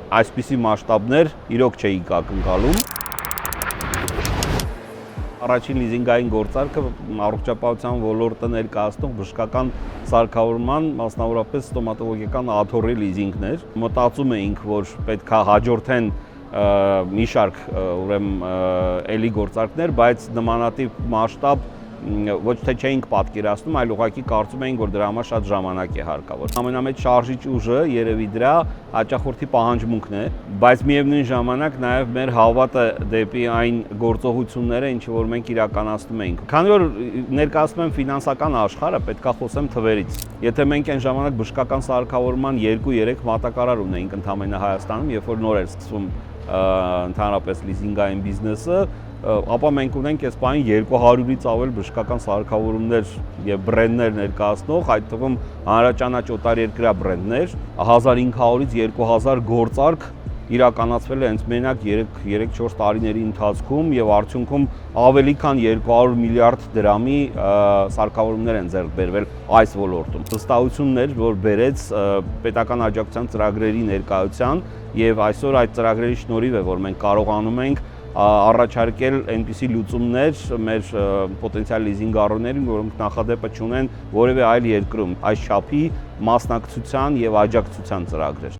այսպիսի մասշտաբներ իրոք չէի ակնկալում։ Առաջին լիզինգային գործարքը առողջապահության ոլորտը ներկայացնող բժշկական սարքավորման, մասնավորապես ստոմատոլոգիական աթոռի լիզինգն էր։ Մտածում էինք, որ պետք է հաջորդեն մի շարք էլի գործարքներ, բայց նմանատիպ մասշտաբ ոչ թե չէինք պատկերացնում, այլ ուղղակի կարծում էինք, որ դրա համար շատ ժամանակ է հարկավոր։ Ամենամեծ շարժիչ ուժը երևի դրա հաճախորդի պահանջմունքն է, բայց միևնույն ժամանակ նաև մեր հավատը դեպի այն գործողությունները, ինչ որ մենք իրականացնում էինք։ Քանի որ ներկայացնում եմ ֆինանսական աշխարհը, պետք է խոսեմ թվերից։ Եթե մենք այն ժամանակ բժշկական սարքավորման 2-3 մատակարար ունեինք ընդամենը Հայաստանում, երբ որ նոր էր սկսվում ընդհանրապես լիզինգային բիզնեսը, ապա մենք ունենք այս բանի 200-ից ավել բժշկական սարքավորումներ եւ բրենդներ ներկայացնող, այդ թվում հանրաճանաչ օտարերկրյա բրենդներ, 1500-ից 2000 գործարք իրականացվել է հենց մենակ 3-4 տարիների ընթացքում եւ արդյունքում ավելի քան 200 միլիարդ դրամի սարքավորումներ են ձեռք բերվել այս ոլորտում։ Վստահությունն էր, որ բերեց պետական աջակցության ծրագրերի ներկայության եւ այսօր այդ ծրագրերի շնորհիվ է, որ մենք կարողանում ենք առաջարկել այնպիսի լուծումներ մեր պոտենցիալ լիզինգառուներին, որոնք նախադեպը չունեն որևէ այլ երկրում այս չափի մասնակցության եւ աջակցության ծրագրեր։